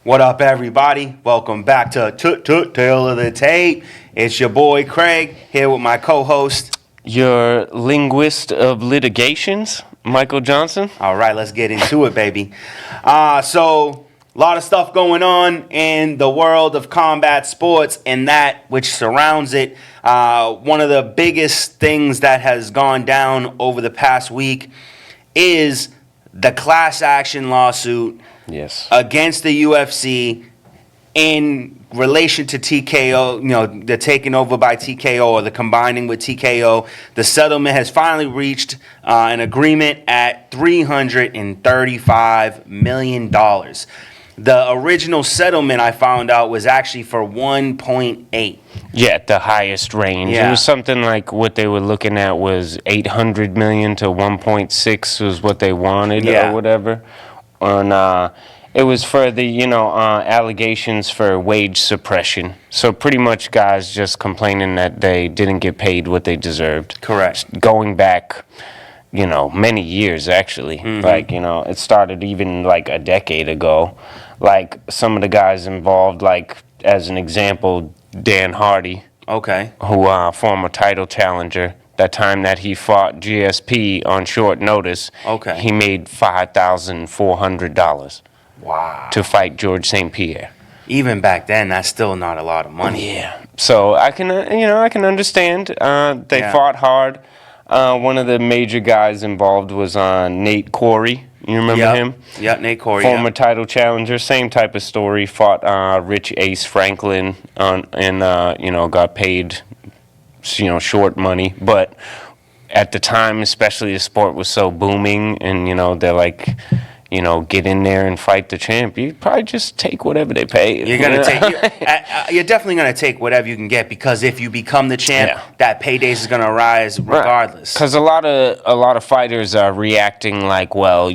What up, everybody? Welcome back to Tale of the Tape. It's your boy Craig here with my co-host, your linguist of litigations, Michael Johnson. All right, let's get into it, baby. So, a lot of stuff going on in the world of combat sports and that which surrounds it. One of the biggest things that has gone down over the past week is the class action lawsuit against the UFC in relation to TKO, the taking over by TKO or the combining with TKO. The settlement has finally reached an agreement at $335 million. The original settlement, I found out, was actually for 1.8. Yeah, the highest range. Yeah. It was something like what they were looking at was 800 million to 1.6 was what they wanted or whatever. And it was for the, allegations for wage suppression. So pretty much guys just complaining that they didn't get paid what they deserved. Correct. Going back, many years actually. Mm-hmm. Like, it started even like a decade ago. Like some of the guys involved, like as an example, Dan Hardy. Okay. Who former title challenger. That time that he fought GSP on short notice, he made $5,400. Wow. To fight George St. Pierre. Even back then, that's still not a lot of money. Yeah. So I can, I can understand. They fought hard. One of the major guys involved was Nate Corey. You remember him? Yeah, Nate Corey. Former title challenger, same type of story. Fought Rich Ace Franklin and got paid, short money. But at the time, especially the sport was so booming, and they're like, get in there and fight the champ. You probably just take whatever they pay. You're gonna you're definitely gonna take whatever you can get, because if you become the champ, that payday is gonna rise regardless. Because a lot of fighters are reacting like, well,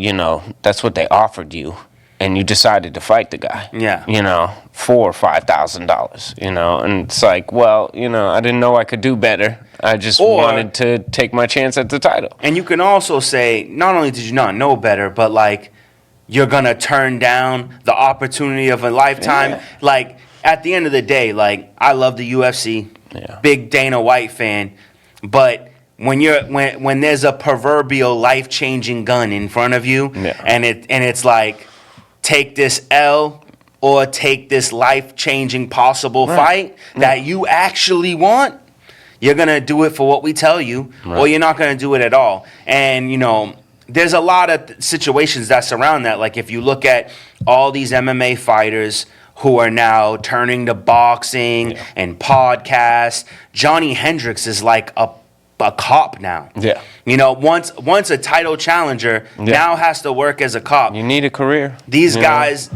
that's what they offered you, and you decided to fight the guy. Yeah. $4,000 or $5,000. And it's like, well, I didn't know I could do better. I just wanted to take my chance at the title. And you can also say, not only did you not know better, but like, you're going to turn down the opportunity of a lifetime. Yeah. Like, at the end of the day, like, I love the UFC. Yeah. Big Dana White fan. But when there's a proverbial life-changing gun in front of you, and it's like, take this L or take this life-changing possible fight that you actually want, you're going to do it for what we tell you, or you're not going to do it at all. And, there's a lot of situations that surround that. Like, if you look at all these MMA fighters who are now turning to boxing and podcasts, Johnny Hendricks is like a cop now. Yeah. Once a title challenger now has to work as a cop. You need a career. These guys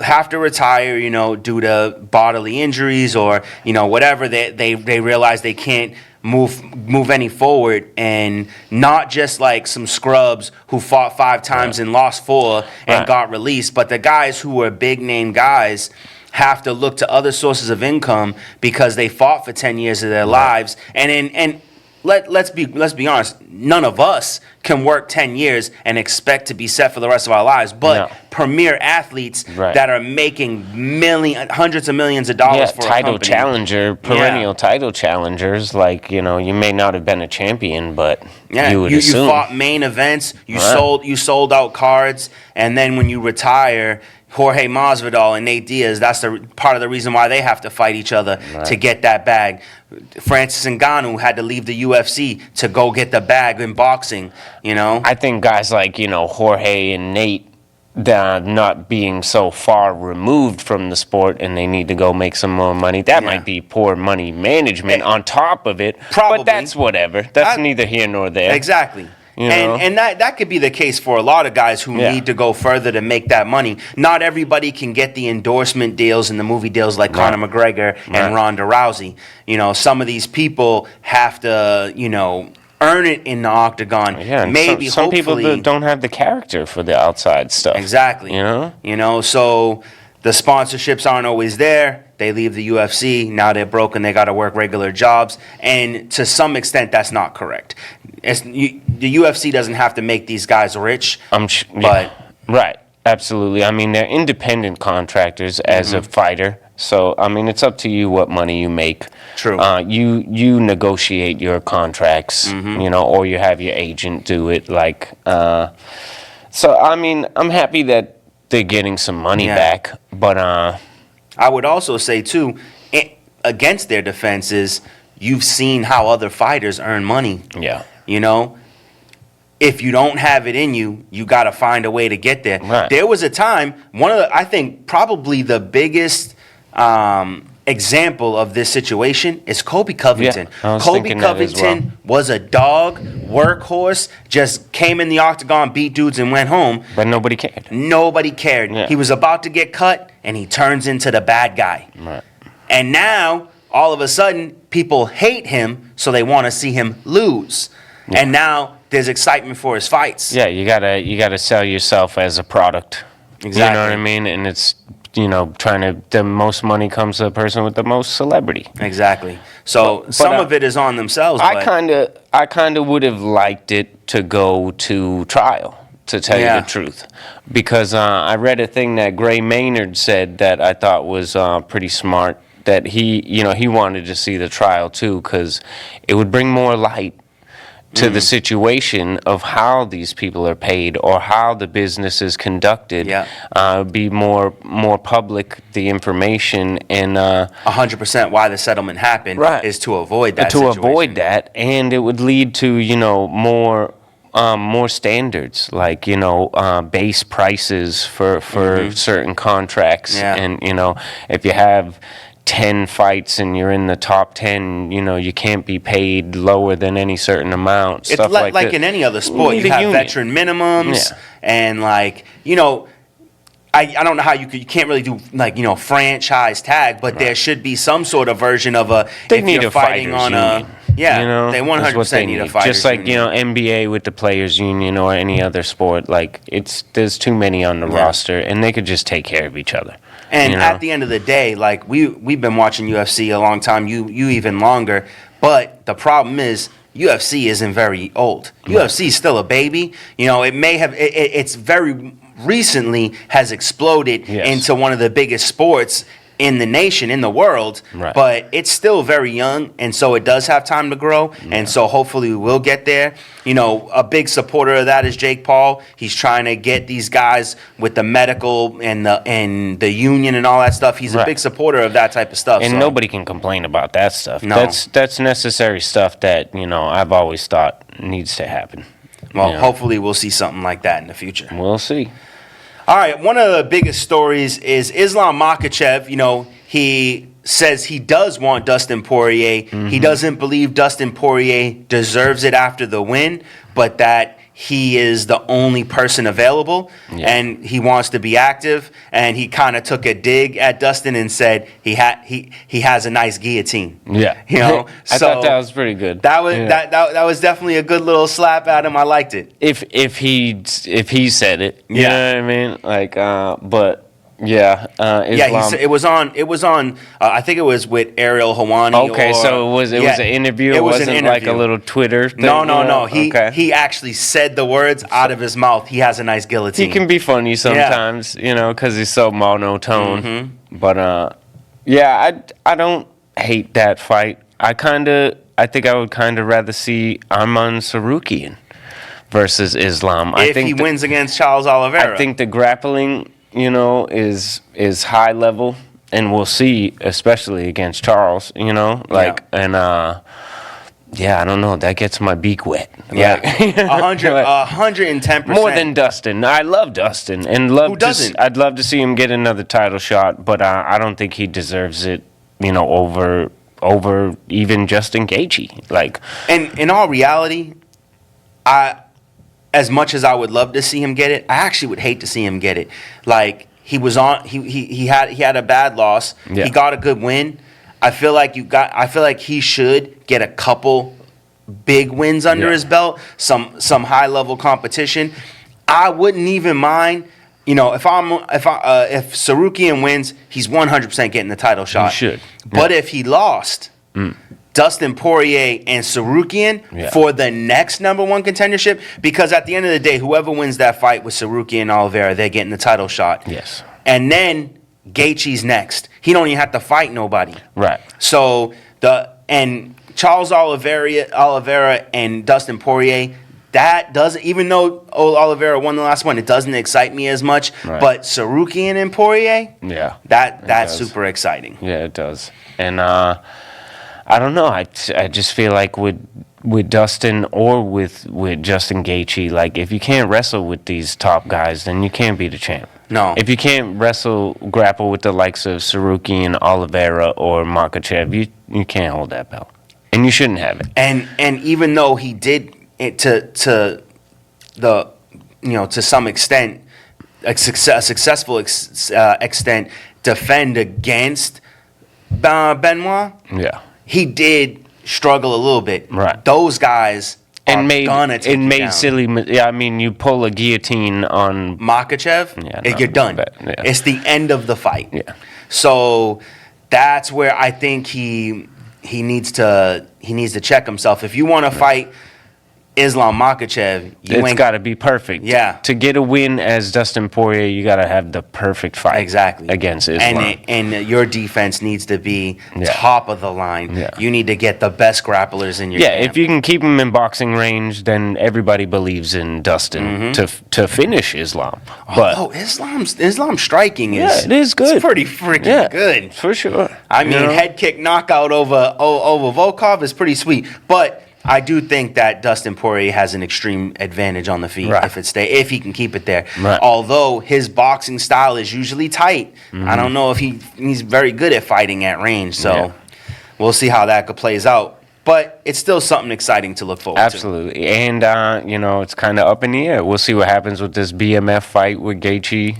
have to retire, due to bodily injuries or, whatever. They realize they can't move any forward, and not just like some scrubs who fought 5 times and lost 4 and got released, but the guys who were big name guys have to look to other sources of income because they fought for 10 years of their lives. And let's be honest, none of us can work 10 years and expect to be set for the rest of our lives. But premier athletes that are making hundreds of millions of dollars for a company. Perennial title challengers, like, you may not have been a champion, but you would assume. You fought main events, you sold out cards, and then when you retire, Jorge Masvidal and Nate Diaz, that's the part of the reason why they have to fight each other to get that bag. Francis Ngannou had to leave the UFC to go get the bag in boxing, I think guys like, Jorge and Nate, not being so far removed from the sport, and they need to go make some more money. That might be poor money management on top of it. Probably. But that's whatever. That's neither here nor there. Exactly. And that could be the case for a lot of guys who need to go further to make that money. Not everybody can get the endorsement deals and the movie deals like Conor McGregor and Ronda Rousey. Some of these people have to, earn it in the octagon. Yeah, and some people don't have the character for the outside stuff. Exactly. So the sponsorships aren't always there. They leave the UFC. Now they're broken. They got to work regular jobs. And to some extent, that's not correct. The UFC doesn't have to make these guys rich. Right. Absolutely. I mean, they're independent contractors as a fighter. So, I mean, it's up to you what money you make. True. You negotiate your contracts, or you have your agent do it. So, I mean, I'm happy that they're getting some money back. But I would also say, too, against their defense is you've seen how other fighters earn money. Yeah. If you don't have it in you, you got to find a way to get there. Right. There was a time, I think probably the biggest example of this situation is Kobe Covington. Yeah, Kobe Covington was a dog, workhorse, just came in the octagon, beat dudes, and went home. But nobody cared. Nobody cared. Yeah. He was about to get cut, and he turns into the bad guy. Right. And now, all of a sudden, people hate him, so they want to see him lose. Yeah. And now there's excitement for his fights. Yeah, you gotta sell yourself as a product. Exactly. You know what I mean? And it's the most money comes to the person with the most celebrity. Exactly. So some of it is on themselves. I kind of would have liked it to go to trial, to tell you the truth, because I read a thing that Gray Maynard said that I thought was pretty smart. That he wanted to see the trial too, because it would bring more light to the situation of how these people are paid or how the business is conducted. Be more public, the information, and 100% why the settlement happened is to avoid that situation. Avoid that, and it would lead to more standards, like base prices for certain contracts, and if you have 10 fights and you're in the top 10, you can't be paid lower than any certain amount. It's stuff like in any other sport. You have veteran minimums, and I don't know how you can't really do franchise tag, but there should be some sort of version of they need a fighting on union. They 100% need a fighters just like union. NBA with the players union or any other sport. There's too many on the roster, and they could just take care of each other. And at the end of the day, we've been watching UFC a long time, you even longer, but the problem is UFC isn't very old. UFC is still a baby. It may have it's very recently has exploded into one of the biggest sports in the nation, in the world, but it's still very young, and so it does have time to grow, and so hopefully we will get there. A big supporter of that is Jake Paul. He's trying to get these guys with the medical and the union and all that stuff. He's a big supporter of that type of stuff. And nobody can complain about that stuff. No. That's necessary stuff that, I've always thought needs to happen. Well, hopefully we'll see something like that in the future. We'll see. All right, one of the biggest stories is Islam Makhachev. He says he does want Dustin Poirier. He doesn't believe Dustin Poirier deserves it after the win, but that he is the only person available, and he wants to be active. And he kind of took a dig at Dustin and said he has a nice guillotine. Yeah, I thought that was pretty good. That was definitely a good little slap at him. I liked it. If he said it, you know what I mean? But. Islam. It was on. I think it was with Ariel Hawani. Okay, so it was an interview. It wasn't an interview. Like a little Twitter thing. No. He actually said the words out of his mouth. He has a nice guillotine. He can be funny sometimes, because he's so monotone. But I don't hate that fight. I think I would kind of rather see Arman Sarukian versus Islam. If he wins against Charles Oliveira, I think the grappling, is high level, and we'll see, especially against Charles, I don't know, that gets my beak wet. 110%. More than Dustin. I love Dustin, and Who doesn't? I'd love to see him get another title shot, but I don't think he deserves it, over even Justin Gaethje. And in all reality, as much as I would love to see him get it, I actually would hate to see him get it. He was on. He had a bad loss. Yeah. He got a good win. I feel like he should get a couple big wins under his belt. Some high level competition. I wouldn't even mind. If Sarukian wins, he's 100% getting the title shot. He should. But if he lost, Dustin Poirier and Sarukian for the next number one contendership, because at the end of the day, whoever wins that fight with Sarukian and Oliveira, they're getting the title shot. Yes. And then Gaethje's next. He don't even have to fight nobody. Right. So Charles Oliveira and Dustin Poirier, that doesn't, even though Oliveira won the last one, it doesn't excite me as much. Right. But Sarukian and Poirier, that's super exciting. Yeah, it does. And I don't know. I just feel like with Dustin or with Justin Gaethje, like if you can't wrestle with these top guys, then you can't be the champ. No. If you can't grapple with the likes of Sarukian, Oliveira, or Makhachev, you can't hold that belt, and you shouldn't have it. And even though he did it to some extent, a successful extent, defend against Benoit. Yeah. He did struggle a little bit. Right. Those guys gonna take you down. silly. Yeah, I mean, you pull a guillotine on Makhachev, you're done. Yeah. It's the end of the fight. Yeah. So that's where I think he needs to check himself. If you want to fight Islam Makhachev, it's got to be perfect. Yeah. To get a win as Dustin Poirier, you got to have the perfect fight. Exactly. Against Islam. And your defense needs to be top of the line. Yeah. You need to get the best grapplers in your camp. If you can keep him in boxing range, then everybody believes in Dustin to finish Islam. But Islam striking is it is good. It's pretty freaking good. For sure. I mean, head kick knockout over Volkov is pretty sweet, but I do think that Dustin Poirier has an extreme advantage on the feet if he can keep it there. Right. Although his boxing style is usually tight, I don't know if he's very good at fighting at range. So we'll see how that plays out. But it's still something exciting to look forward to. Absolutely. And, it's kind of up in the air. We'll see what happens with this BMF fight with Gaethje,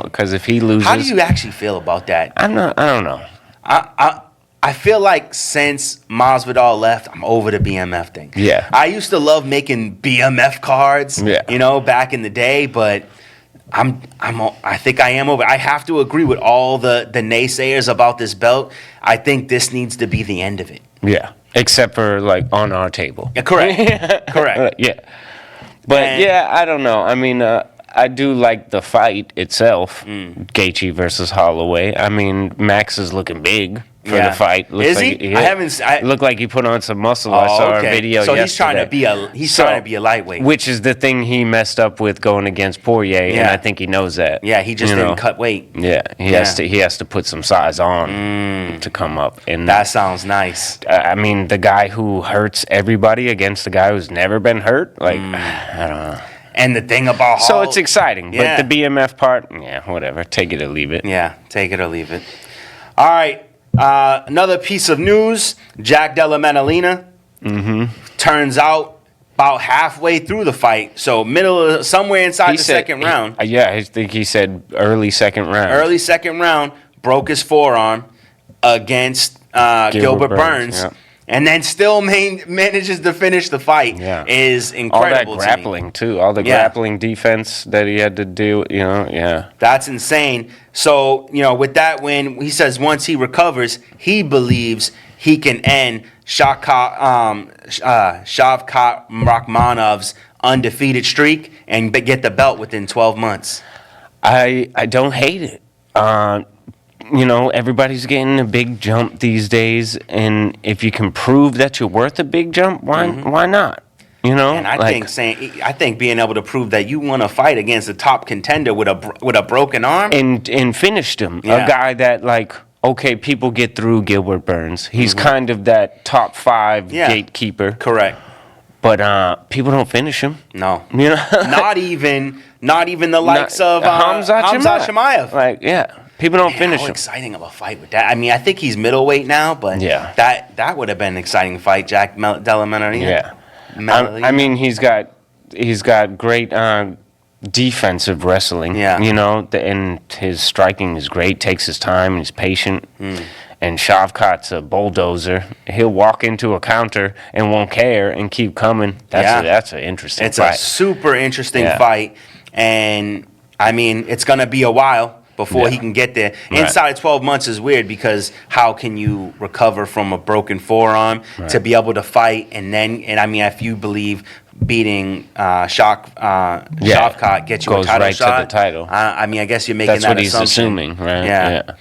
because if he loses... How do you actually feel about that? I don't know. I feel like since Masvidal left, I'm over the BMF thing. Yeah. I used to love making BMF cards, back in the day, but I think I am over. I have to agree with all the naysayers about this belt. I think this needs to be the end of it. Yeah. Except for, on our table. Yeah, correct. Correct. Yeah. But, I don't know. I mean, I do like the fight itself, Gaethje versus Holloway. I mean, Max is looking big for the fight. Is he? I haven't. Looked like he put on some muscle. I saw a video so yesterday. he's trying to be a lightweight, which is the thing he messed up with going against Poirier, and I think he knows that. Yeah, he just didn't cut weight. Yeah, he has to put some size on to come up. And that sounds nice. I mean, the guy who hurts everybody against the guy who's never been hurt. I don't know. And the thing about so it's exciting, but the BMF part, whatever. Take it or leave it. Yeah, take it or leave it. All right. Another piece of news, Jack Della Maddalena turns out about halfway through the fight, so somewhere inside the second round. I think he said early second round. Early second round, broke his forearm against Gilbert Burns. Yeah. And then still manages to finish the fight is incredible. All that grappling, too. All the grappling defense that he had to do, That's insane. So, with that win, he says once he recovers, he believes he can end Shavkat Rakhmonov's undefeated streak and get the belt within 12 months. I don't hate it. Everybody's getting a big jump these days, and if you can prove that you're worth a big jump, why not? And I think being able to prove that you want to fight against a top contender with a broken arm and finished him, a guy that people get through Gilbert Burns. He's kind of that top 5 gatekeeper, correct. But people don't finish him. No, not even the likes of Hamzat Chimaev. People don't finish how him. Exciting of a fight with that. I mean, I think he's middleweight now, but that would have been an exciting fight, Jack Della Maddalena. Yeah. I mean, he's got great defensive wrestling. Yeah. And his striking is great. Takes his time and he's patient. And Shavkat's a bulldozer. He'll walk into a counter and won't care and keep coming. That's an interesting fight. It's a super interesting fight, and I mean, it's gonna be a while before he can get there. Inside of 12 months is weird because how can you recover from a broken forearm to be able to fight? And I mean, if you believe beating Shavkat gets you goes a title right shot, to the title. I mean, I guess you're making That's that what he's assumption. assuming, right? Yeah.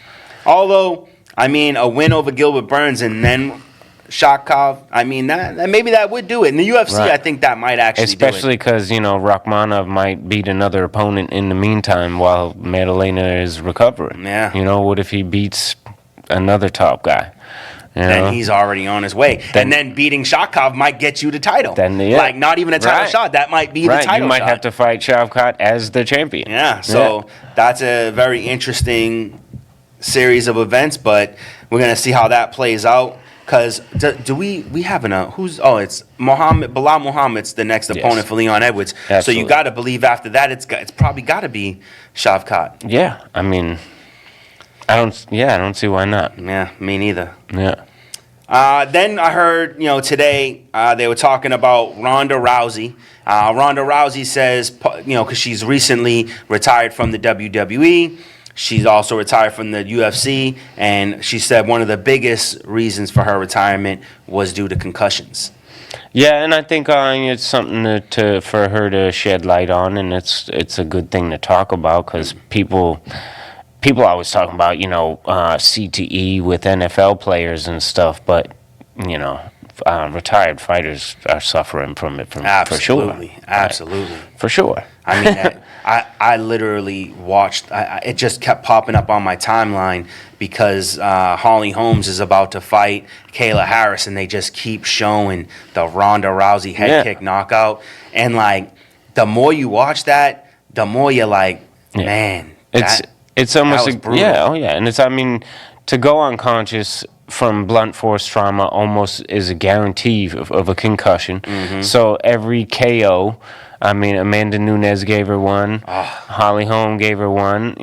Although, I mean, a win over Gilbert Burns and then Shavkat, I mean, that maybe that would do it. In the UFC, I think that might actually especially because, you know, Rachmanov might beat another opponent in the meantime while Madalena is recovering. Yeah. You know, what if he beats another top guy? Then he's already on his way. And then beating Shavkat might get you the title. Like, not even a title shot. That might be the title shot. You might have to fight Shavkat as the champion. Yeah, so that's a very interesting series of events, but we're going to see how that plays out. Because do we have it's Bilal Muhammad's the next opponent for Leon Edwards. Absolutely. So you got to believe after that it's probably got to be Shavkat. Yeah, I mean, I don't see why not. Yeah, me neither. Yeah. Then I heard, today they were talking about Ronda Rousey. Ronda Rousey says, because she's recently retired from the WWE. She's also retired from the UFC, and she said one of the biggest reasons for her retirement was due to concussions. Yeah, and I think it's something for her to shed light on, and it's a good thing to talk about because people always talk about CTE with NFL players and stuff, but retired fighters are suffering from it for sure. Absolutely. For sure. I mean, I literally watched, it just kept popping up on my timeline because Holly Holmes is about to fight Kayla Harris, and they just keep showing the Ronda Rousey head kick knockout. And, like, the more you watch that, the more you're like, man, it's almost that was brutal. And I mean, to go unconscious from blunt force trauma almost is a guarantee of a concussion. Mm-hmm. So every KO, I mean, Amanda Nunes gave her one, Holly Holm gave her one.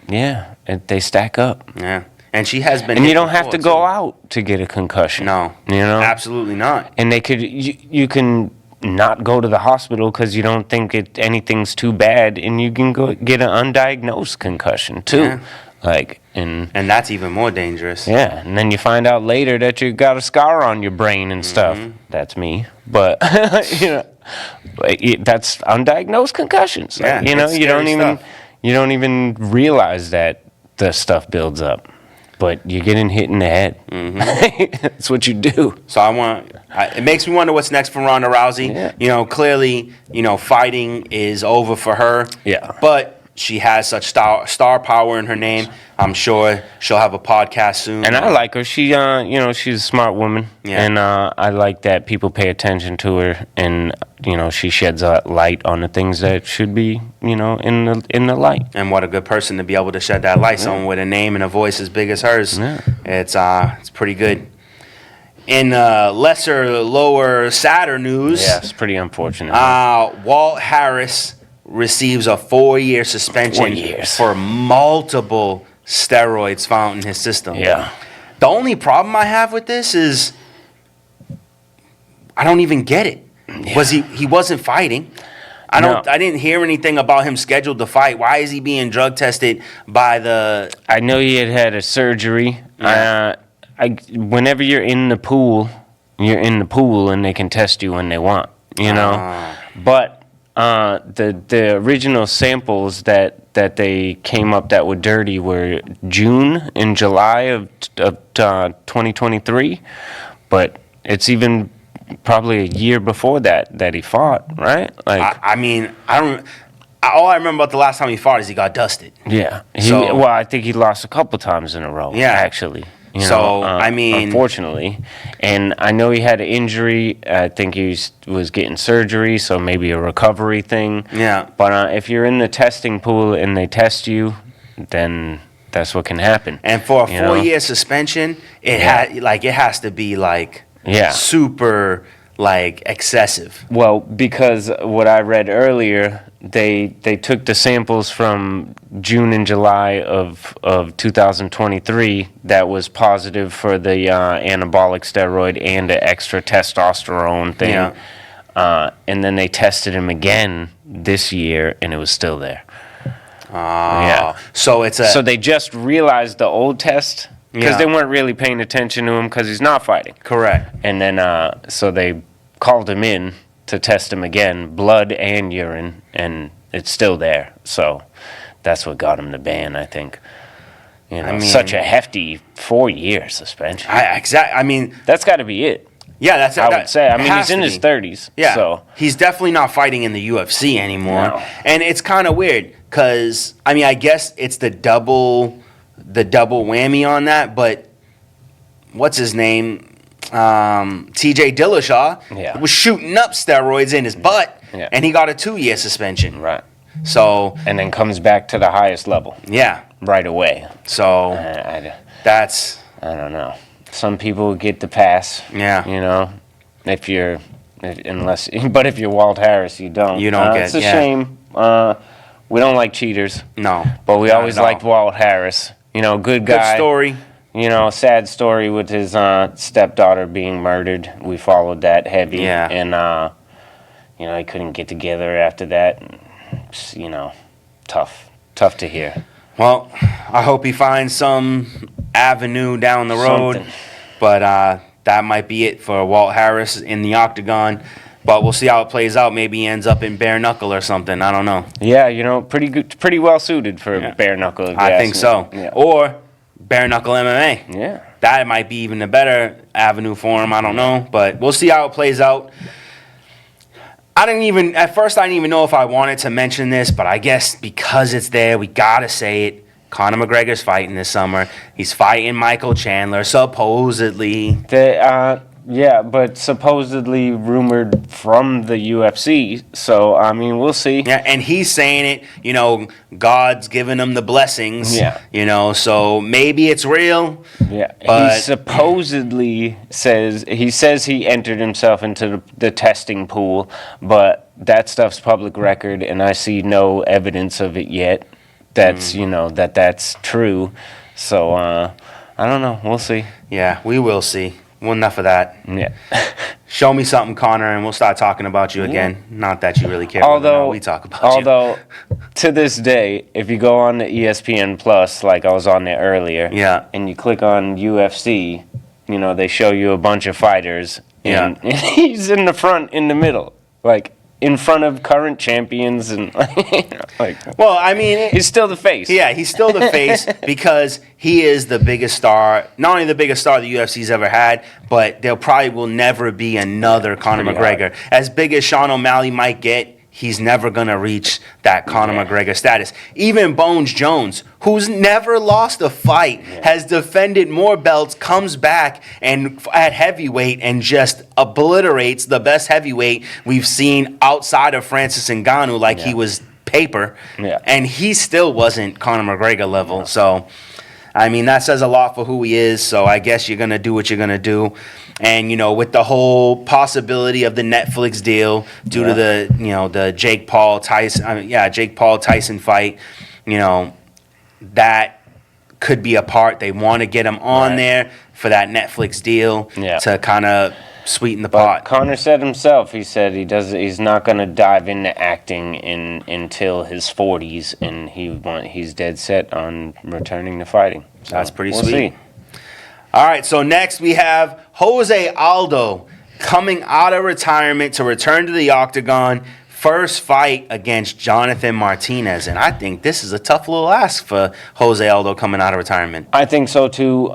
They stack up. Yeah, and she has been. And you don't have to go out to get a concussion. No, absolutely not. And you can not go to the hospital because you don't think anything's too bad, and you can go get an undiagnosed concussion too. Yeah. And that's even more dangerous. Yeah, and then you find out later that you got a scar on your brain and stuff. That's me, but that's undiagnosed concussions. Yeah, you don't even realize that the stuff builds up, but you're getting hit in the head. Mm-hmm. That's what you do. So it makes me wonder what's next for Ronda Rousey. Yeah. Clearly, fighting is over for her. Yeah, but she has such star power in her name. I'm sure she'll have a podcast soon. And I like her. She's a smart woman. Yeah. And I like that people pay attention to her, and she sheds a light on the things that should be in the light. And what a good person to be able to shed that light. Someone with a name and a voice as big as hers. Yeah. It's pretty good. In lower, sadder news. Yeah, it's pretty unfortunate. Walt Harris receives a 4-year suspension for multiple steroids found in his system. Yeah. The only problem I have with this is I don't even get it. Yeah. He wasn't fighting. I didn't hear anything about him scheduled to fight. Why is he being drug tested by the I know he had a surgery. Yeah. Whenever you're in the pool and they can test you when they want, But the original samples that they came up that were dirty were June and July of 2023, but it's even probably a year before that he fought, right? All I remember about the last time he fought is he got dusted. Yeah. I think he lost a couple times in a row. Yeah, actually. Unfortunately, and I know he had an injury. I think he was getting surgery, so maybe a recovery thing. Yeah. But if you're in the testing pool and they test you, then that's what can happen. And for a 4-year suspension, it has to be super excessive. Well, because what I read earlier, they took the samples from June and July of 2023 that was positive for the anabolic steroid and the extra testosterone thing. Yeah. And then they tested him again this year, and it was still there. So they just realized the old test because they weren't really paying attention to him because he's not fighting. Correct. And then so they called him in to test him again, blood and urine, and it's still there. So that's what got him the ban, I think. Such a hefty 4-year suspension. That's got to be it. Yeah, I would say. He's in his 30s. Yeah, so he's definitely not fighting in the UFC anymore. No. And it's kind of weird because I guess it's the double whammy on that. But what's his name? T.J. Dillashaw was shooting up steroids in his butt, and he got a 2-year suspension. Right. So and then comes back to the highest level. Yeah. Right away. So that's I don't know. Some people get the pass. Yeah. If you're Walt Harris, you don't. You don't get. It's a shame. We don't like cheaters. No. But we always liked Walt Harris. Good guy. Good story. Sad story with his stepdaughter being murdered. We followed that heavy. Yeah. And he couldn't get together after that. Tough to hear. Well, I hope he finds some avenue down the road. Something. But that might be it for Walt Harris in the octagon. But we'll see how it plays out. Maybe he ends up in bare knuckle or something. I don't know. Yeah, pretty good, pretty well suited for bare knuckle. I think so. Yeah. Or bare knuckle MMA. Yeah. That might be even a better avenue for him. I don't know. But we'll see how it plays out. At first I didn't even know if I wanted to mention this, but I guess because it's there, we gotta say it. Conor McGregor's fighting this summer. He's fighting Michael Chandler, supposedly. But supposedly rumored from the UFC. So, we'll see. Yeah, and he's saying it, God's giving him the blessings. Yeah. So maybe it's real. Yeah. But he supposedly says he entered himself into the testing pool, but that stuff's public record, and I see no evidence of it yet. That's, that's true. So, I don't know. We'll see. Yeah, we will see. Well, enough of that. Yeah. Show me something, Connor, and we'll start talking about you again. Not that you really care. Although we talk about you. To this day, if you go on the ESPN Plus, like I was on there earlier, and you click on UFC, they show you a bunch of fighters, and he's in the front, in the middle, like in front of current champions, and he's still the face. Yeah, he's still the face because he is the biggest star. Not only the biggest star the UFC's ever had, but there probably will never be another Conor McGregor. As big as Sean O'Malley might get, he's never going to reach that Conor McGregor status. Even Bones Jones, who's never lost a fight, has defended more belts, comes back and at heavyweight and just obliterates the best heavyweight we've seen outside of Francis Ngannou like he was paper. Yeah. And he still wasn't Conor McGregor level. So, that says a lot for who he is. So I guess you're going to do what you're going to do. And, with the whole possibility of the Netflix deal due to the Jake Paul Tyson fight, that could be a part. They want to get him on there for that Netflix deal to kind of sweeten the pot. Conor said himself, he said he's not going to dive into acting until his 40s, and he's dead set on returning to fighting. So that's pretty we'll sweet. See. All right, so next we have Jose Aldo coming out of retirement to return to the octagon. First fight against Jonathan Martinez, and I think this is a tough little ask for Jose Aldo coming out of retirement. I think so too.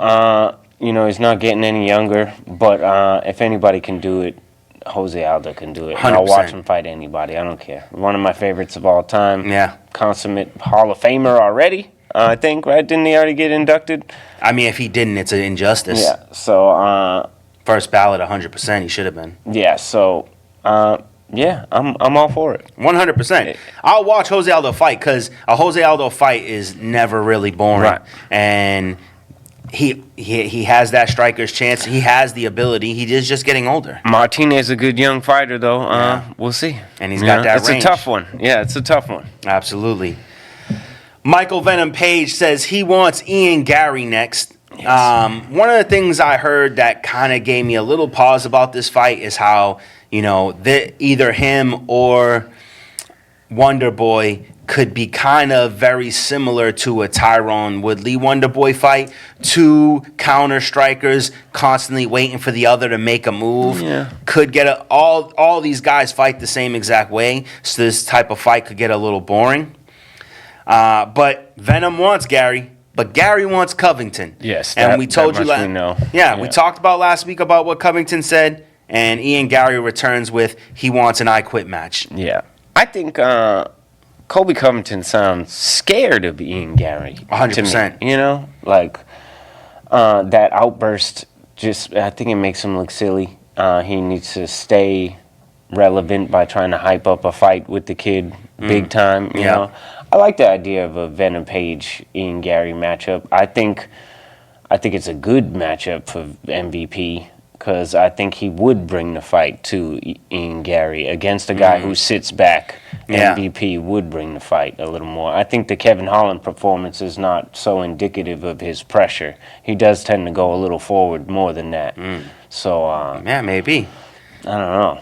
He's not getting any younger, but if anybody can do it, Jose Aldo can do it. 100%. I'll watch him fight anybody. I don't care. One of my favorites of all time. Yeah. Consummate Hall of Famer already. I think, right? Didn't he already get inducted? If he didn't, it's an injustice. Yeah, so... First ballot, 100%, he should have been. Yeah, so... I'm all for it. 100%. I'll watch Jose Aldo fight because a Jose Aldo fight is never really boring. Right. And he has that striker's chance. He has the ability. He is just getting older. Martinez is a good young fighter, though. We'll see. And he's got that range. It's a tough one. Yeah, it's a tough one. Absolutely. Michael Venom Page says he wants Ian Gary next. Yes. One of the things I heard that kind of gave me a little pause about this fight is how, either him or Wonder Boy could be kind of very similar to a Tyron Woodley Wonder Boy fight. Two counter strikers constantly waiting for the other to make a move. Yeah. Could get all these guys fight the same exact way, so this type of fight could get a little boring. But Venom wants Gary. But Gary wants Covington. Yes, and we told you we know. Yeah, we talked about last week about what Covington said, and Ian Gary returns with he wants an I Quit match. Yeah, I think Colby Covington sounds scared of Ian Gary. 100%. You know, like that outburst. I think it makes him look silly. He needs to stay relevant by trying to hype up a fight with the kid big time. You know. I like the idea of a Venom Page Ian Gary matchup. I think it's a good matchup for MVP because I think he would bring the fight to Ian Gary against a guy who sits back. MVP would bring the fight a little more. I think the Kevin Holland performance is not so indicative of his pressure. He does tend to go a little forward more than that. So yeah, maybe. I don't know.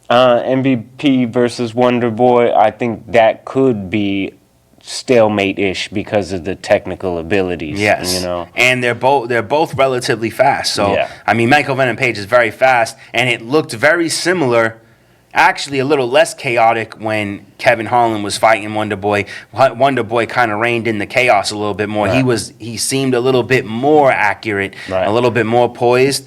MVP versus Wonder Boy. I think that could be stalemate-ish because of the technical abilities. Yes, you know, and they're both relatively fast. So I mean, Michael Venom Page is very fast, and it looked very similar. Actually, a little less chaotic when Kevin Holland was fighting Wonder Boy. Wonder Boy kind of reined in the chaos a little bit more. Right. He seemed a little bit more accurate, right. a little bit more poised.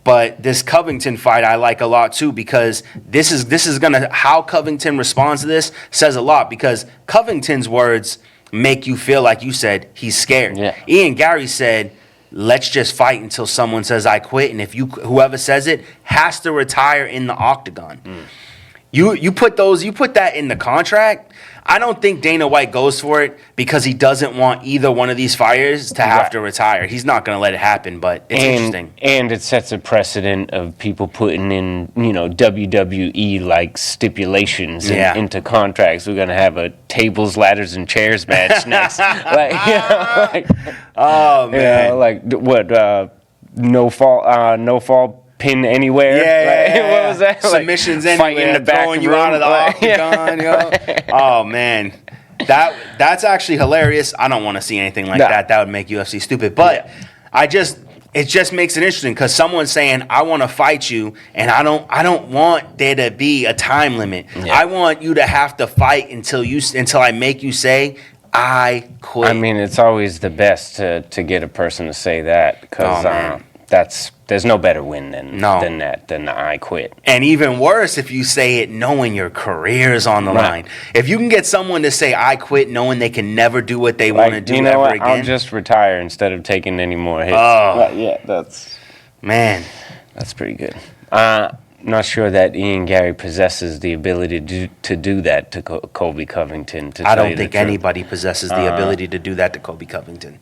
But this Covington fight I like a lot too because this is gonna how Covington responds to this says a lot because Covington's words make you feel like you said he's scared. Yeah. Ian Gary said, "Let's just fight until someone says I quit, and if whoever says it has to retire in the octagon." You put that in the contract. I don't think Dana White goes for it because he doesn't want either one of these fighters to have to retire. He's not going to let it happen, but it's interesting. And it sets a precedent of people putting in, WWE-like stipulations into contracts. We're going to have a tables, ladders, and chairs match next. Oh, man. No fall pin anywhere. Yeah. What was that? Submissions fight anywhere, in the back throwing you room. out of the octagon. Yo. Oh, man. That's actually hilarious. I don't want to see anything like that. That would make UFC stupid. But it just makes it interesting because someone's saying, I want to fight you, and I don't want there to be a time limit. Yeah. I want you to have to fight until I make you say, I quit. I mean, it's always the best to get a person to say that because there's no better win than the I quit. And even worse if you say it knowing your career's on the line. If you can get someone to say I quit knowing they can never do what they want to do ever again. I'll just retire instead of taking any more hits. That's pretty good. Not sure that Ian Gary possesses the ability to do that to Colby Covington. I don't think anybody possesses the ability to do that to Colby Covington.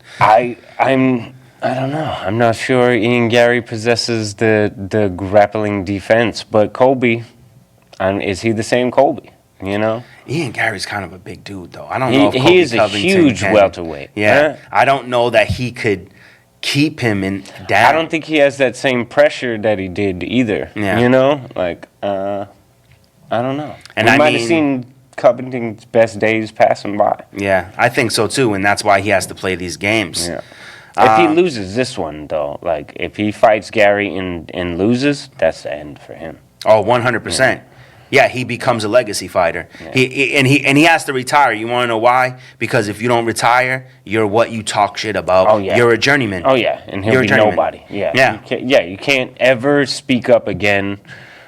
I don't know. I'm not sure Ian Gary possesses the grappling defense, but Colby, is he the same Colby? Ian Gary's kind of a big dude, though. I don't know if Colby he is Covington a huge welterweight. Yeah, I don't know that he could keep him down. I don't think he has that same pressure that he did either. Yeah. I don't know. And we might have seen Covington's best days pass him by. Yeah, I think so too, and that's why he has to play these games. Yeah. If he loses this one, though, if he fights Gary and loses, that's the end for him. Oh, 100%. Yeah, he becomes a legacy fighter. Yeah. He has to retire. You want to know why? Because if you don't retire, you're what you talk shit about. Oh, yeah. You're a journeyman. Oh, yeah, and he'll be nobody. Yeah. You can't ever speak up again.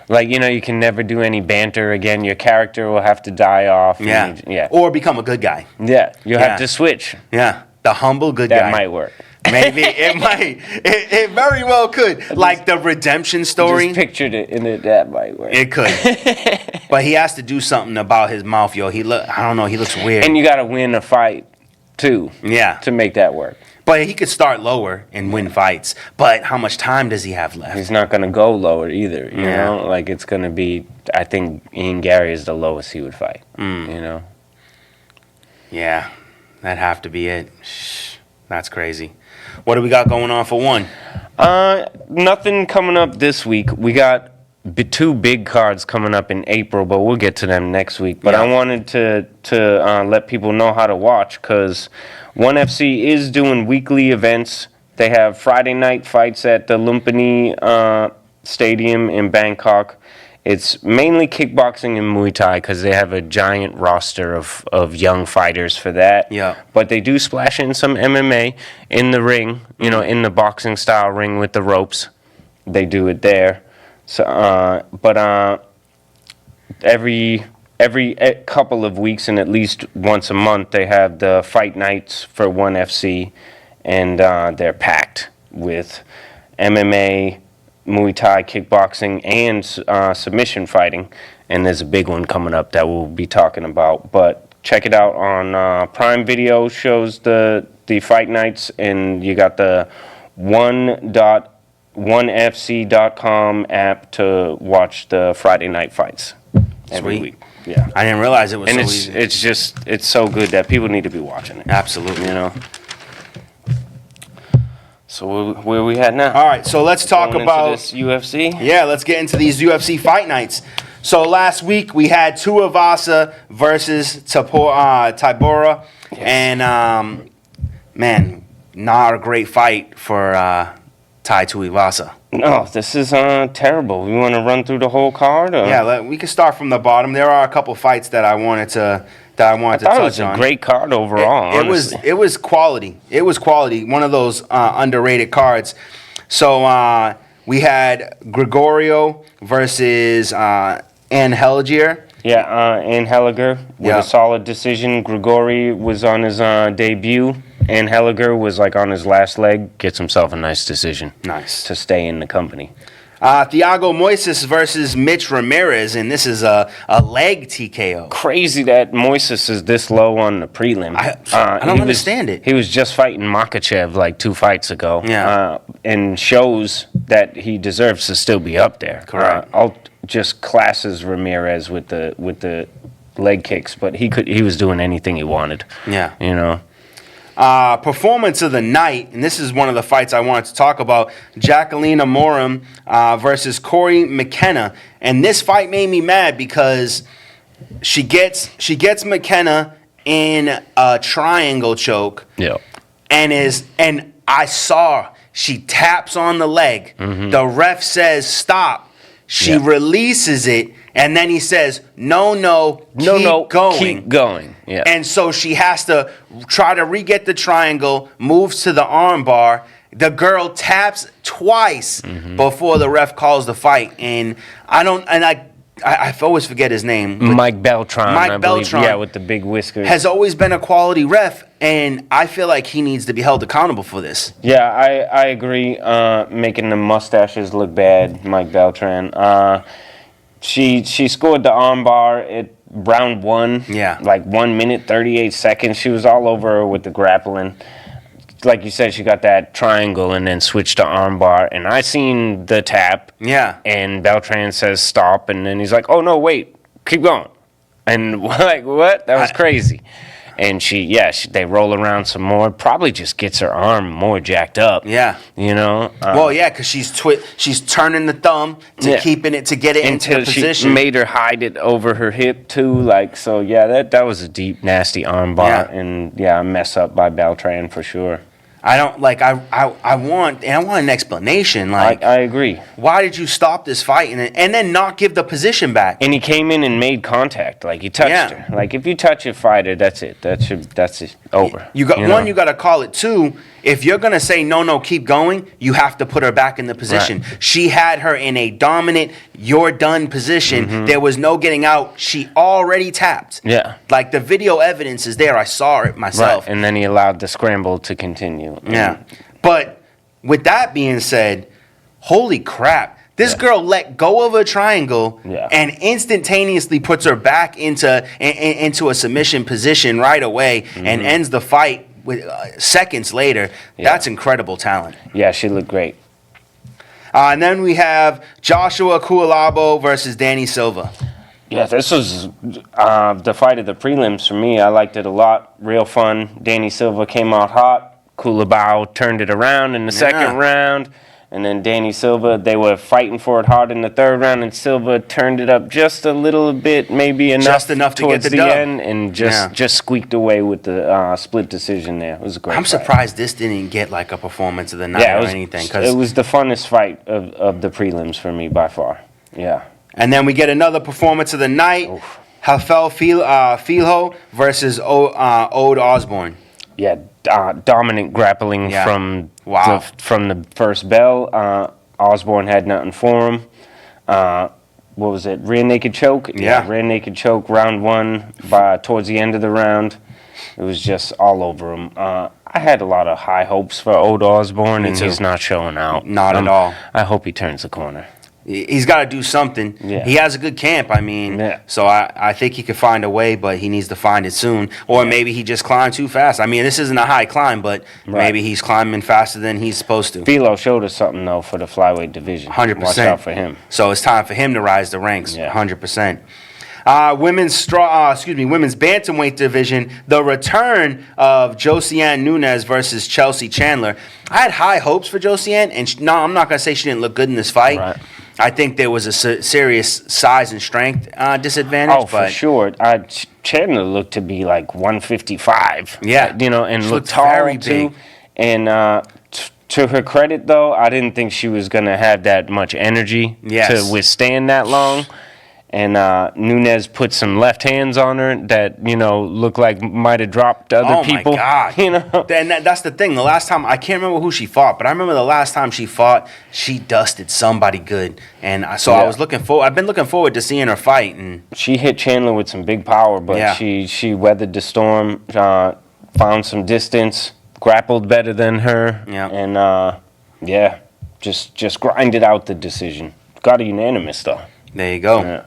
You can never do any banter again. Your character will have to die off. Yeah. Or become a good guy. Yeah. You'll have to switch. Yeah. The humble good guy. That might work. Maybe it might. It very well could. Like the redemption story. Just pictured it, and that might work. It could. But he has to do something about his mouth, yo. I don't know. He looks weird. And you got to win a fight too. Yeah. To make that work. But he could start lower and win fights. But how much time does he have left? He's not going to go lower either. You know, it's going to be. I think Ian Gary is the lowest he would fight. Yeah, that'd have to be it. That's crazy. What do we got going on for one? Nothing coming up this week. We got two big cards coming up in April, but we'll get to them next week. But I wanted to let people know how to watch, because ONE FC is doing weekly events. They have Friday night fights at the Lumpini Stadium in Bangkok. It's mainly kickboxing and Muay Thai, because they have a giant roster of young fighters for that. Yeah. But they do splash in some MMA in the ring, in the boxing style ring with the ropes. They do it there. So, every couple of weeks and at least once a month, they have the fight nights for ONE FC, and they're packed with MMA, Muay Thai, kickboxing, and submission fighting. And there's a big one coming up that we'll be talking about. But check it out on Prime Video, shows the fight nights, and you got the onefc.com app to watch the Friday night fights every week. Yeah, I didn't realize it was so easy. It's so good that people need to be watching it. Absolutely. So where we at now? All right, so let's talk about this UFC. Yeah, let's get into these UFC fight nights. So last week we had Tuivasa versus Tybura, and man, not a great fight for Tai Tuivasa. No, this is terrible. We want to run through the whole card? Or? Yeah, we can start from the bottom. There are a couple fights that I wanted to touch on. It was a great card overall. It was quality. It was quality. One of those underrated cards. So we had Gregorio versus Anheliger. Yeah, Anheliger with a solid decision. Grigori was on his debut. Anheliger was like on his last leg. Gets himself a nice decision. Nice. To stay in the company. Thiago Moises versus Mitch Ramirez, and this is a leg TKO. Crazy that Moises is this low on the prelim. I don't understand it. He was just fighting Makhachev like 2 fights ago. Yeah. And shows that he deserves to still be up there. Correct. Just classes Ramirez with the leg kicks, but he was doing anything he wanted. Yeah. Performance of the night, and this is one of the fights I wanted to talk about, Jacqueline Amorim versus Corey McKenna. And this fight made me mad because she gets McKenna in a triangle choke. Yeah. And I saw she taps on the leg. Mm-hmm. The ref says stop. She releases it, and then he says, no, keep going. Yeah. And so she has to try to re-get the triangle, moves to the arm bar. The girl taps twice before the ref calls the fight. And I always forget his name. Mike Beltran. Mike Beltran. Yeah, with the big whiskers. Has always been a quality ref, and I feel like he needs to be held accountable for this. Yeah, I agree. Making the mustaches look bad, Mike Beltran. She scored the armbar at round 1. Yeah. Like 1 minute, 38 seconds. She was all over her with the grappling. Like you said, she got that triangle and then switched to armbar. And I seen the tap. Yeah. And Beltran says stop. And then he's like, oh, no, wait. Keep going. And like, what? That was crazy. And they roll around some more. Probably just gets her arm more jacked up. Yeah. Because she's turning the thumb to keeping it, to get it into the position. She made her hide it over her hip too. That was a deep, nasty arm bar. Yeah. And a mess up by Beltran for sure. I don't I want an explanation. I agree. Why did you stop this fight and then not give the position back? And he came in and made contact. Like he touched her. Like if you touch a fighter, that's it. That's it. Over. You got you got to call it. 2, if you're gonna say no, keep going, you have to put her back in the position. Right. She had her in a dominant, you're done position. Mm-hmm. There was no getting out. She already tapped. Yeah. Like the video evidence is there. I saw it myself. Right. And then he allowed the scramble to continue. Yeah. But with that being said, holy crap. This girl let go of a triangle and instantaneously puts her back into a submission position right away and ends the fight with seconds later. That's incredible talent. Yeah, she looked great. And then we have Joshua Kualabo versus Danny Silva. Yeah, this was the fight of the prelims for me. I liked it a lot. Real fun. Danny Silva came out hot. Kualabo turned it around in the second round. And then Danny Silva, they were fighting for it hard in the third round, and Silva turned it up just a little bit, maybe enough, just enough to towards get the the dub. end, and just squeaked away with the split decision there. It was a great I'm fight. surprised this didn't get like a performance of the night or anything. It was the funnest fight of the prelims for me by far. Yeah. And then we get another performance of the night. Rafael Filho versus Ode Osborne. Yeah, dominant grappling from the first bell. Osborne had nothing for him. What was it? Rear naked choke? Yeah. Rear naked choke, round one, towards the end of the round. It was just all over him. I had a lot of high hopes for Ode Osborne, and he's not showing out. Not at all. I hope he turns the corner. He's got to do something. Yeah. He has a good camp, I mean, so I think he could find a way, but he needs to find it soon. Or maybe he just climbed too fast. I mean, this isn't a high climb, but maybe he's climbing faster than he's supposed to. Philo showed us something, though, for the flyweight division. 100%. Watch out for him. So it's time for him to rise the ranks, 100%. Women's bantamweight division, the return of Josiane Nunes versus Chelsea Chandler. I had high hopes for Josiane, and I'm not going to say she didn't look good in this fight. Right. I think there was a serious size and strength disadvantage. Oh, for sure. Chandler looked to be like 155. Yeah. And she looked tall, very too. big. And to her credit, though, I didn't think she was going to have that much energy to withstand that long. And Nunes put some left hands on her that, looked like might have dropped other people. Oh, my God. And that's the thing. The last time, I can't remember who she fought, but I remember the last time she fought, she dusted somebody good. And so I was I've been looking forward to seeing her fight. And she hit Chandler with some big power, but she weathered the storm, found some distance, grappled better than her. Yeah. And, just grinded out the decision. Got a unanimous, though. There you go. Yeah.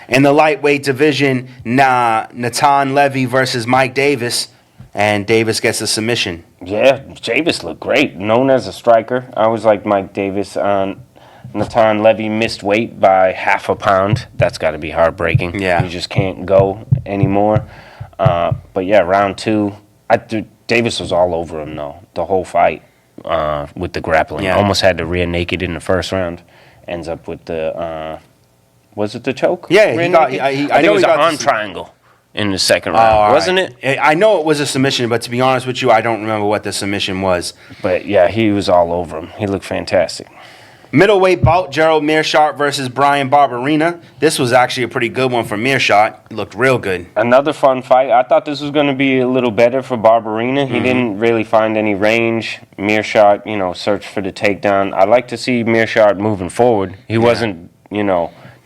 In the lightweight division, Natan Levy versus Mike Davis, and Davis gets a submission. Yeah, Davis looked great, known as a striker. I always liked Mike Davis. Natan Levy missed weight by half a pound. That's got to be heartbreaking. Yeah. You just can't go anymore. But yeah, round two, Davis was all over him, though, the whole fight with the grappling. Yeah. Almost had the rear naked in the first round. Ends up with the... was it the choke? Yeah, I think it was an arm triangle in the second round, wasn't it? I know it was a submission, but to be honest with you, I don't remember what the submission was. But yeah, he was all over him. He looked fantastic. Middleweight bout, Gerald Meerschaert versus Brian Barberina. This was actually a pretty good one for Meerschaert. It looked real good. Another fun fight. I thought this was going to be a little better for Barberina. He didn't really find any range. Meerschaert, searched for the takedown. I like to see Meerschaert moving forward. He wasn't,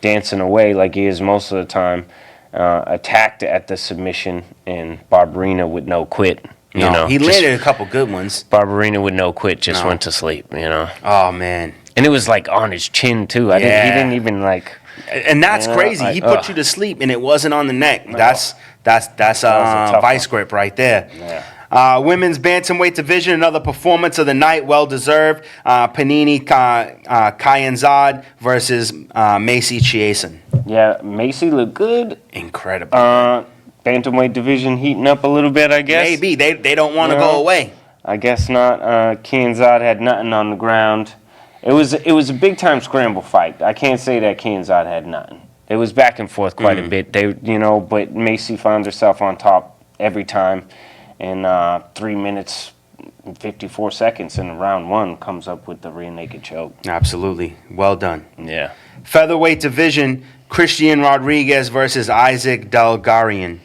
dancing away like he is most of the time. Attacked at the submission, and Barberina with no quit. He landed a couple good ones. Barberina with no quit just went to sleep. Oh man. And it was like on his chin too. He didn't even like. And that's crazy. He put you to sleep, and it wasn't on the neck. That's vice grip right there. Yeah. Women's bantamweight division, another performance of the night, well deserved. Panini Kyanzad versus Macy Chiasson. Yeah, Macy looked good. Incredible. Bantamweight division heating up a little bit, I guess. Maybe they don't want to go away. I guess not. Kyanzad had nothing on the ground. It was a big time scramble fight. I can't say that Kyanzad had nothing. It was back and forth quite a bit. But Macy found herself on top every time. And 3 minutes and 54 seconds in round one comes up with the rear naked choke. Absolutely. Well done. Yeah. Featherweight division, Christian Rodriguez versus Isaac Delgarian.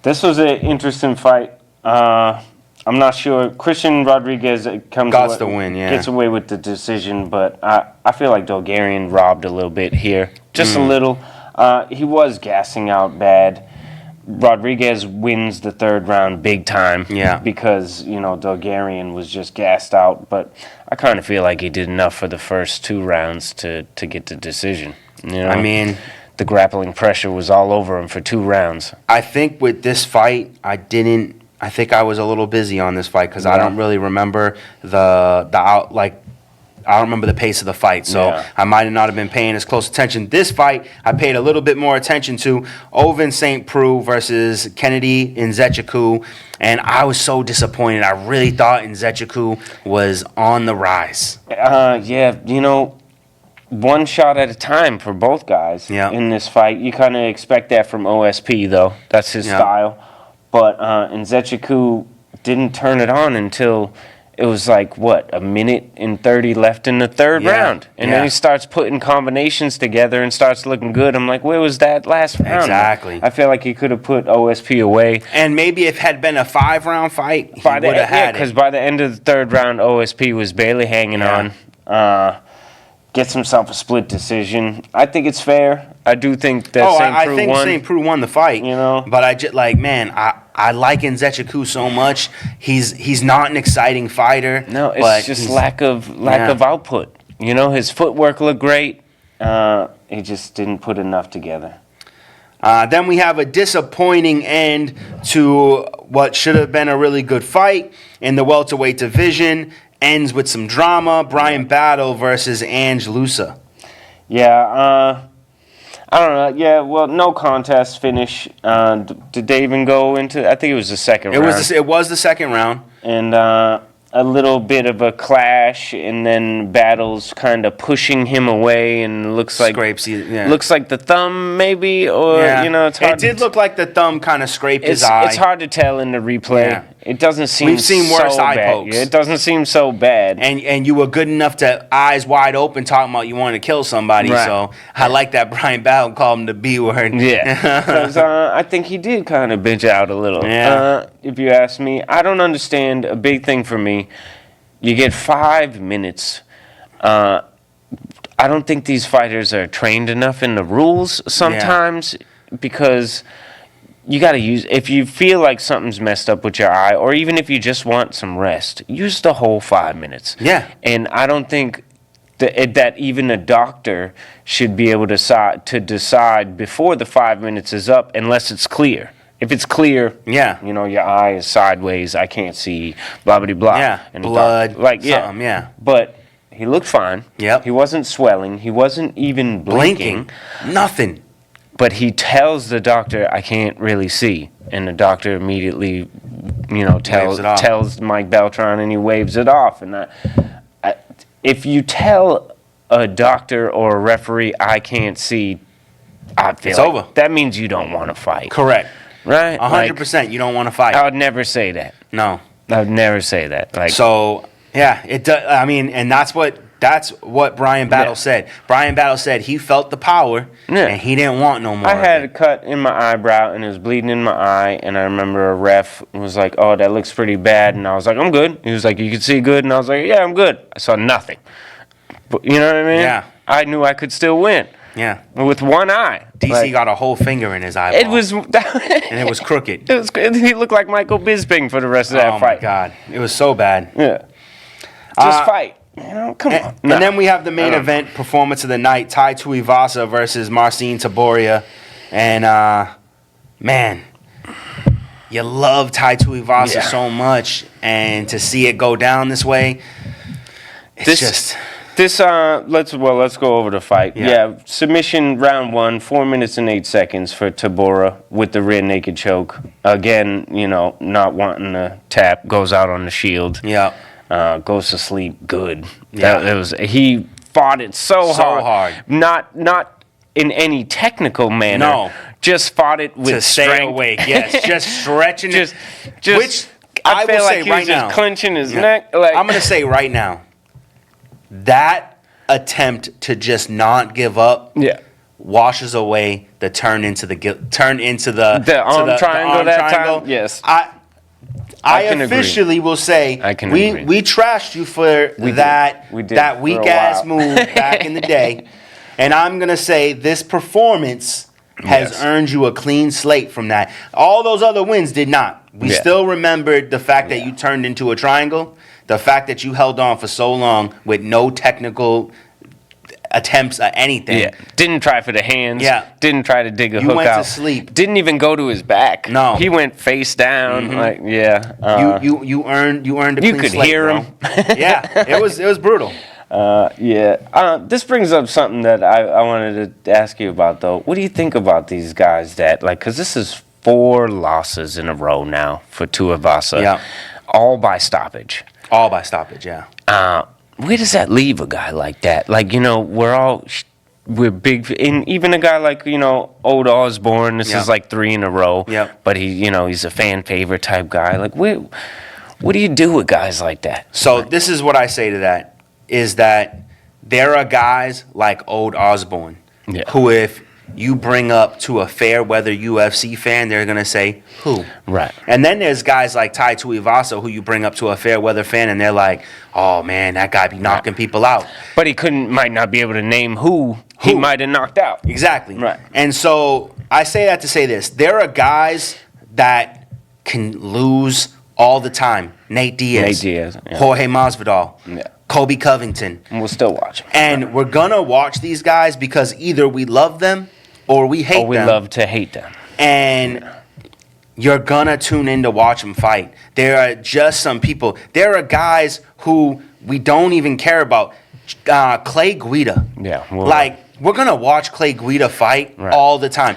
This was an interesting fight. I'm not sure. Christian Rodriguez gets away with the decision, but I feel like Delgarian robbed a little bit here. Just a little. He was gassing out bad. Rodriguez wins the third round big time because, Delgarian was just gassed out. But I kind of feel like he did enough for the first 2 rounds to get the decision. I mean, the grappling pressure was all over him for 2 rounds. I think with this fight, I think I was a little busy on this fight because I don't really remember I don't remember the pace of the fight, so I might not have been paying as close attention. This fight, I paid a little bit more attention to. Ovin St. Preux versus Kennedy Nzechukwu, and I was so disappointed. I really thought Nzechukwu was on the rise. One shot at a time for both guys in this fight. You kind of expect that from OSP, though. That's his style. But Nzechukwu didn't turn it on until it was like, a minute and 30 left in the third round. And then he starts putting combinations together and starts looking good. I'm like, where was that last round? Exactly. I feel like he could have put OSP away. And maybe if it had been a 5-round fight, he would have had it. Because by the end of the third round, OSP was barely hanging on. Gets himself a split decision. I think it's fair. I do think that St. Preux won the fight. But I just I like Nzechukwu so much. He's not an exciting fighter. No, it's just lack of output. His footwork looked great. He just didn't put enough together. Then we have a disappointing end to what should have been a really good fight in the welterweight division. Ends with some drama. Brian Battle versus Ange Lusa. Yeah, I don't know. Yeah, well, no contest finish. Did they even go into? I think it was the second round. It was the second round. And a little bit of a clash, and then Battle's kind of pushing him away, and looks like the thumb maybe, or it's hard. It did look like the thumb kind of scraped his eye. It's hard to tell in the replay. Yeah. It doesn't seem. We've seen worse eye bad. pokes. It doesn't seem so bad. And you were good enough to eyes wide open talking about you wanted to kill somebody. Right. So I like that Brian Battle called him the B word. Yeah, because I think he did kind of bitch out a little. Yeah. If you ask me, I don't understand. A big thing for me, you get 5 minutes. I don't think these fighters are trained enough in the rules sometimes because you got to use, if you feel like something's messed up with your eye, or even if you just want some rest, use the whole 5 minutes. Yeah. And I don't think that even a doctor should be able to decide before the 5 minutes is up unless it's clear. If it's clear, your eye is sideways, I can't see, blah, blah, blah. Yeah, and blood, But he looked fine. Yep. He wasn't swelling. He wasn't even blinking. Nothing. But he tells the doctor, I can't really see. And the doctor immediately, tells Mike Beltran, and he waves it off. And if you tell a doctor or a referee, I can't see, I feel it's like over. That means you don't want to fight. Correct. Right? 100%. You don't want to fight. I would never say that. No. I would never say that. So, yeah, it does. I mean, and that's what Brian Battle said. Brian Battle said he felt the power, and he didn't want no more. I had a cut in my eyebrow, and it was bleeding in my eye, and I remember a ref was like, oh, that looks pretty bad, and I was like, I'm good. He was like, you can see good, and I was like, yeah, I'm good. I saw nothing. But, you know what I mean? Yeah. I knew I could still win. Yeah. With one eye. DC got a whole finger in his eyeball. It was... and it was crooked. He looked like Michael Bisping for the rest of that fight. Oh, my God. It was so bad. Yeah. Just fight. Come on. And then we have the main event performance of the night, Tai Tuivasa versus Marcin Tybura. And, man, you love Tai Tuivasa so much. And to see it go down this way, it's let's go over the fight. Yeah, submission round 1, 4 minutes and 8 seconds for Tybura with the rear naked choke. Again, not wanting to tap, goes out on the shield. Yeah. Goes to sleep good. Yeah. He fought it so hard. Not in any technical manner. No. Just fought it with strength. Stay awake. Yes, just stretching it. Which I feel like he was just clenching his neck. Like, I'm going to say right now, that attempt to just not give up washes away the turn into the arm triangle that time. Yes. I officially will say we trashed you for that weak ass move back in the day, and I'm gonna say this performance has earned you a clean slate from that. All those other wins did not. We still remembered the fact that you turned into a triangle, the fact that you held on for so long with no technical attempts at anything. Yeah. Didn't try for the hands. Yeah. Didn't try to dig a hook out. You went to sleep. Didn't even go to his back. No. He went face down. You earned a clean slate. You could hear him. Yeah. It was brutal. This brings up something that I wanted to ask you about, though. What do you think about these guys that, like, because this is 4 losses in a row now for Tuivasa. Yeah. All by stoppage. All by stoppage, yeah. Where does that leave a guy like that? Like, we're big, and even a guy like, old Osborne, this is like 3 in a row. Yeah. But he's a fan favorite type guy. Like, what do you do with guys like that? So this is what I say to that, is that there are guys like old Osborne who, if you bring up to a fair weather UFC fan, they're going to say, who? Right. And then there's guys like Tai Tuivasa who you bring up to a fair weather fan and they're like, oh, man, that guy be knocking people out. But he might not be able to name who he might have knocked out. Exactly. Right. And so I say that to say this. There are guys that can lose all the time. Nate Diaz. Yeah. Jorge Masvidal. Yeah. Kobe Covington. And we'll still watch him. And we're going to watch these guys because either we love them or we hate them. Or we love to hate them. And you're going to tune in to watch them fight. There are just some people. There are guys who we don't even care about. Clay Guida. Yeah. We're going to watch Clay Guida fight all the time.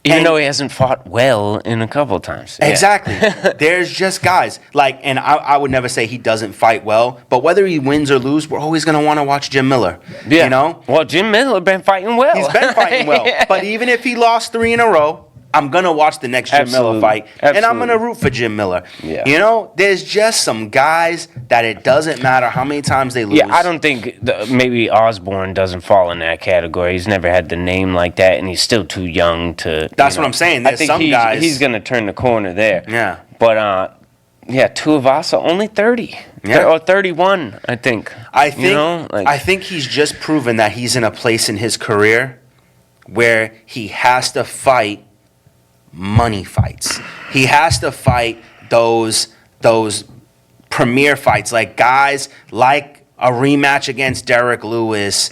Even though he hasn't fought well in a couple times. Exactly. There's just guys. And I would never say he doesn't fight well, but whether he wins or loses, we're always going to want to watch Jim Miller. Yeah. You know? Well, Jim Miller been fighting well. He's been fighting well. But even if he lost 3 in a row, I'm going to watch the next Jim Miller fight. Absolutely. And I'm going to root for Jim Miller. Yeah. There's just some guys that it doesn't matter how many times they lose. Yeah, I don't think maybe Osborne doesn't fall in that category. He's never had the name like that, and he's still too young to. That's what I'm saying. There's some guys. He's going to turn the corner there. Yeah. But, Tuivasa, only 30. Yeah. Or 31, I think. I think he's just proven that he's in a place in his career where he has to fight money fights. He has to fight those premier fights, like guys like a rematch against Derek Lewis,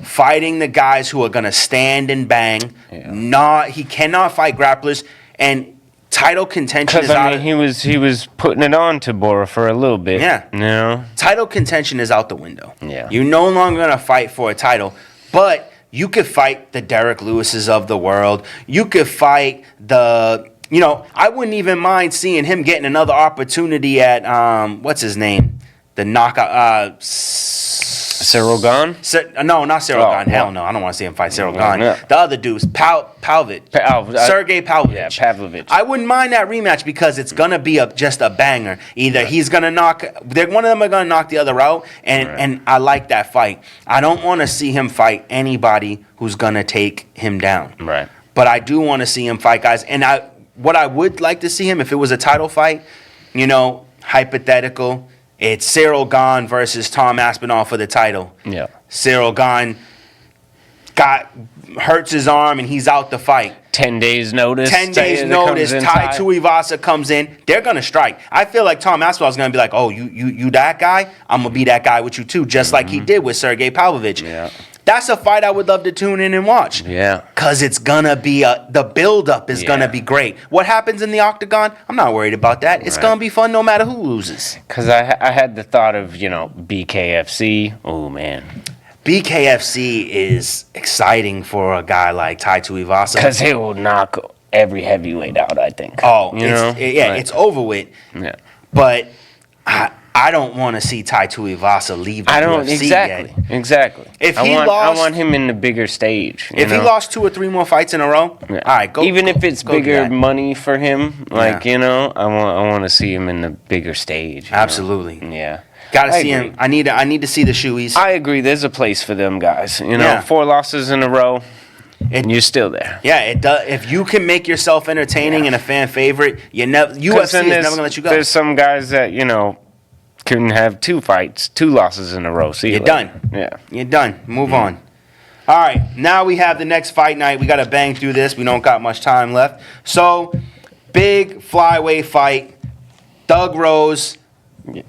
fighting the guys who are going to stand and bang. Yeah. He cannot fight grapplers, and title contention is out. He was putting it on to Bora for a little bit. Yeah. Title contention is out the window. Yeah. You're no longer going to fight for a title, but you could fight the Derek Lewises of the world. You could fight I wouldn't even mind seeing him getting another opportunity at, what's his name? The knockout, Cyril Gane? No, not Cyril Gane. Hell no. I don't want to see him fight Cyril Gane. Yeah. The other dude's Pavlovich. Sergey Pavlovich. Yeah, Pavlovich. I wouldn't mind that rematch because it's going to be just a banger. Either he's going to one of them are going to knock the other out, and I like that fight. I don't want to see him fight anybody who's going to take him down. Right. But I do want to see him fight guys. And what I would like to see him, if it was a title fight, hypothetical, it's Cyril Gane versus Tom Aspinall for the title. Yeah. Cyril Gane hurts his arm and he's out the fight. 10 days notice. 10 days notice. Tai Tuivasa comes in. They're going to strike. I feel like Tom Aspinall is going to be like, oh, you that guy? I'm going to be that guy with you too, just like he did with Sergey Pavlovich. Yeah. That's a fight I would love to tune in and watch. Yeah. Because it's going to be the build-up is going to be great. What happens in the octagon, I'm not worried about that. It's going to be fun no matter who loses. Because I had the thought of, BKFC. Oh, man. BKFC is exciting for a guy like Tai Tuivasa. Because he will knock every heavyweight out, I think. Oh, it's over with. Yeah. But I don't want to see Tai Tuivasa leave the UFC yet. Exactly. I want him in the bigger stage. If he lost 2 or 3 more fights in a row, all right, go. Even if it's bigger money for him, I want to see him in the bigger stage. Absolutely. Yeah. Gotta see him. I need to see the shoeies. I agree. There's a place for them guys. 4 losses in a row. And you're still there. Yeah, it does. If you can make yourself entertaining and a fan favorite, UFC is never gonna let you go. There's some guys that can have 2 fights, 2 losses in a row. You're done. Yeah, you're done. Move on. All right, now we have the next fight night. We got to bang through this. We don't got much time left. So, big flyweight fight. Doug Rose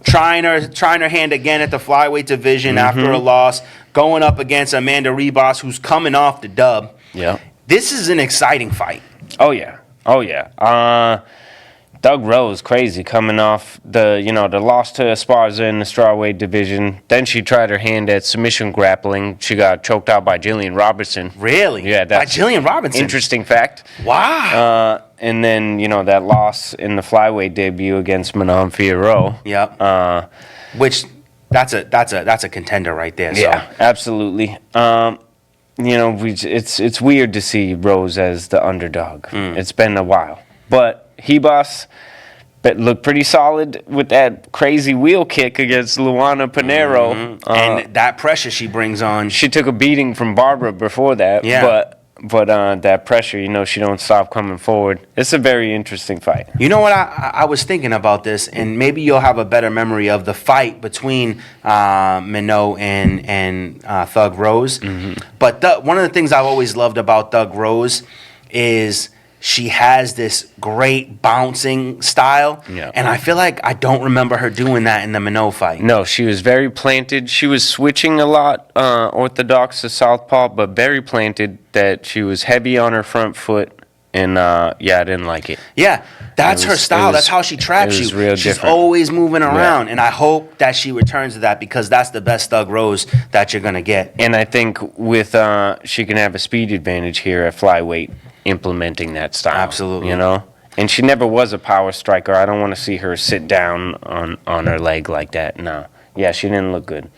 trying her hand again at the flyweight division after a loss, going up against Amanda Ribas, who's coming off the dub. Yeah. This is an exciting fight. Oh yeah. Doug Rose, crazy, coming off the loss to Esparza in the strawweight division. Then she tried her hand at submission grappling. She got choked out by Jillian Robertson. Really? Yeah, that's by Jillian Robertson. Interesting fact. Wow. And then that loss in the flyweight debut against Manon Fiorot. Yep. Which that's a contender right there. Yeah, so. Absolutely. It's weird to see Rose as the underdog. It's been a while, but Ribas looked pretty solid with that crazy wheel kick against Luana Pinheiro. And that pressure she brings on. She took a beating from Barbara before that. Yeah. But that pressure, she don't stop coming forward. It's a very interesting fight. You know what? I was thinking about this, and maybe you'll have a better memory of the fight between Minot and Thug Rose. Mm-hmm. But one of the things I've always loved about Thug Rose is she has this great bouncing style, and I feel like I don't remember her doing that in the Minot fight. No, she was very planted. She was switching a lot, orthodox to southpaw, but very planted, that she was heavy on her front foot, and I didn't like it. Yeah, that's her style. That's how she traps you. She's different. Always moving around, and I hope that she returns to that, because that's the best Thug Rose that you're going to get. And I think with she can have a speed advantage here at flyweight, implementing that style. Absolutely. And she never was a power striker. I don't want to see her sit down on her leg like that. No. Yeah, she didn't look good.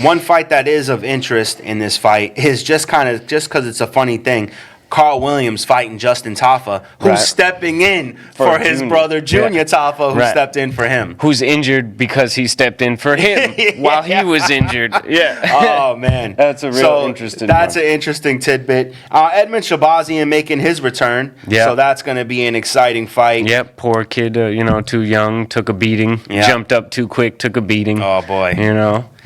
One fight that is of interest in this fight is just because it's a funny thing. Carl Williams fighting Justin Tafa, who's stepping in for his brother Junior Tafa, who stepped in for him. Who's injured because he stepped in for him while he was injured. Yeah. Oh, man. That's a real interesting That's an interesting tidbit. Edmund Shabazian making his return. Yeah. So that's going to be an exciting fight. Yep. Poor kid, too young, took a beating. Yep. Jumped up too quick, took a beating. Oh, boy.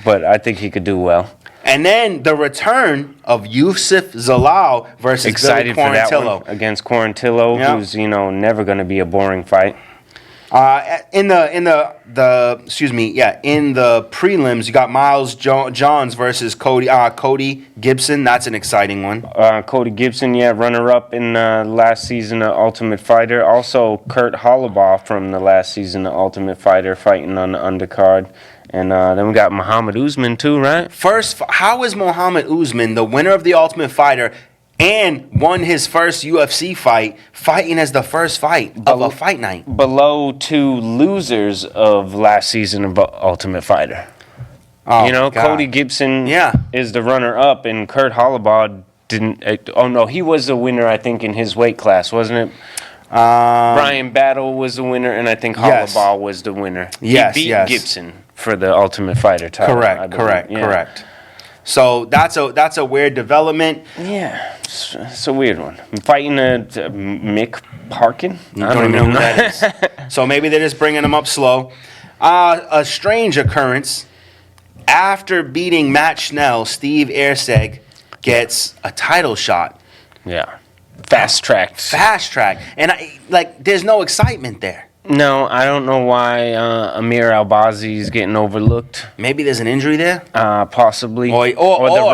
But I think he could do well. And then the return of Yusuf Zalal versus Excited Billy Quarantillo. For that one against Quarantillo, who's never going to be a boring fight. In the prelims, you got Miles Johns versus Cody Gibson. That's an exciting one. Cody Gibson, runner-up in last season of Ultimate Fighter. Also, Kurt Hollabaugh from the last season of Ultimate Fighter, fighting on the undercard. And then we got Muhammad Usman too, right? First, how is Muhammad Usman, the winner of the Ultimate Fighter, and won his first UFC fight, fighting as the first fight of a fight night? Below two losers of last season of Ultimate Fighter. Oh, God. Cody Gibson is the runner-up, and Kurt Hollabaugh didn't... he was the winner, I think, in his weight class, wasn't it? Brian Battle was the winner, and I think Hollabaugh was the winner. He beat Gibson for the Ultimate Fighter title. Correct. So that's a weird development. Yeah, it's a weird one. I'm fighting Mick Parkin. I don't even know who that is. So maybe they're just bringing him up slow. A strange occurrence. After beating Matt Schnell, Steve Erceg gets a title shot. Yeah. Fast track. And there's no excitement there. No, I don't know why Amir Albazi is getting overlooked. Maybe there's an injury there? Possibly. Or the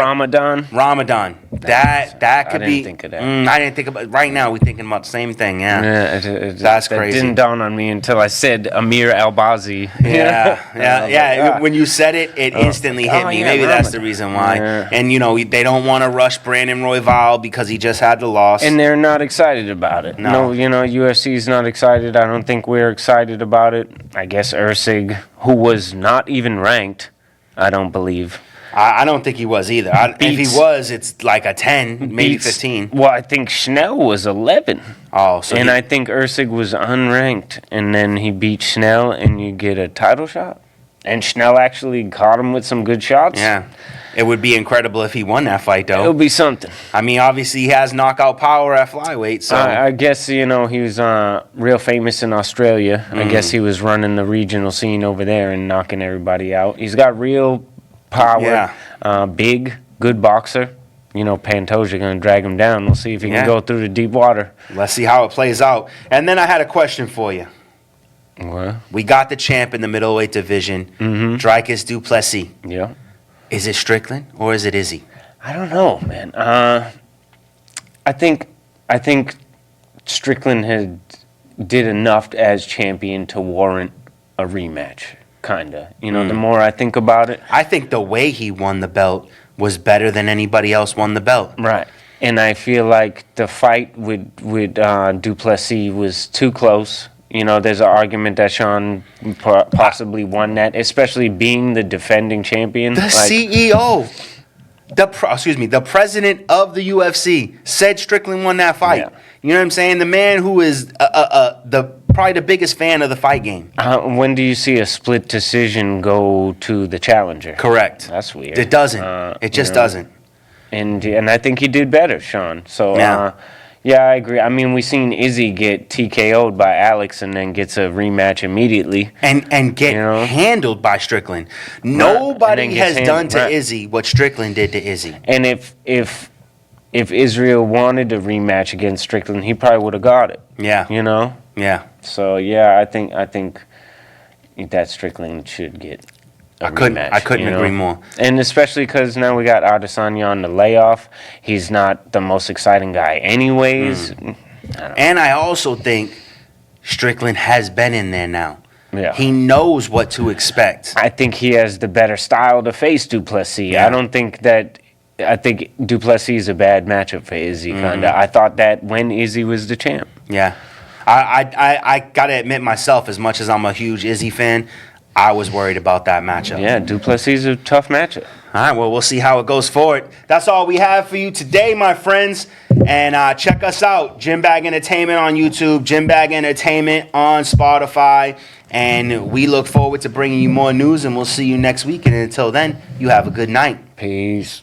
Ramadan. That could be. I didn't think of that. I didn't think about. Right now, we're thinking about the same thing. That's crazy. It didn't dawn on me until I said Amir Albazi. Yeah. When you said it, it instantly hit me. Maybe that's the reason why. Yeah. And they don't want to rush Brandon Royval because he just had the loss. And they're not excited about it. No, UFC is not excited. I don't think we're excited about it. I guess Erceg, who was not even ranked, I don't believe. I don't think he was either. If he was, it's like a 10, maybe 15. Well, I think Schnell was 11. Oh, so I think Erceg was unranked, and then he beat Schnell, and you get a title shot. And Schnell actually caught him with some good shots. Yeah. It would be incredible if he won that fight, though. It would be something. I mean, obviously, he has knockout power at flyweight, so... I guess, he was real famous in Australia. I guess he was running the regional scene over there and knocking everybody out. He's got real power, big, good boxer. Pantoja going to drag him down. We'll see if he can go through the deep water. Let's see how it plays out. And then I had a question for you. What? We got the champ in the middleweight division, Dricus du Plessis. Yeah. Is it Strickland or is it Izzy? I don't know, man. I think Strickland had did enough as champion to warrant a rematch, kinda. You know, the more I think about it. I think the way he won the belt was better than anybody else won the belt. Right. And I feel like the fight with Duplessis was too close. You know, there's an argument that Sean possibly won that, especially being the defending champion. The CEO, the president of the UFC said Strickland won that fight. Yeah. You know what I'm saying? The man who is probably the biggest fan of the fight game. When do you see a split decision go to the challenger? Correct. That's weird. It doesn't. It just doesn't. And I think he did better, Sean. So, Yeah. yeah, I agree. I mean, we seen Izzy get TKO'd by Alex and then gets a rematch immediately. And get handled by Strickland. Nobody has done to Izzy what Strickland did to Izzy. And if Israel wanted a rematch against Strickland, he probably would have got it. Yeah. You know? Yeah. So, yeah, I think that Strickland should get a rematch. I couldn't agree more. And especially because now we got Adesanya on the layoff. He's not the most exciting guy anyways. And I also think Strickland has been in there now. Yeah. He knows what to expect. I think he has the better style to face Duplessis. Yeah. I think Duplessis is a bad matchup for Izzy, kind of. I thought that when Izzy was the champ. Yeah. I got to admit myself, as much as I'm a huge Izzy fan, I was worried about that matchup. Yeah, Duplessis is a tough matchup. All right, well, we'll see how it goes forward. That's all we have for you today, my friends. And check us out, Gym Bag Entertainment on YouTube, Gym Bag Entertainment on Spotify. And we look forward to bringing you more news, and we'll see you next week. And until then, you have a good night. Peace.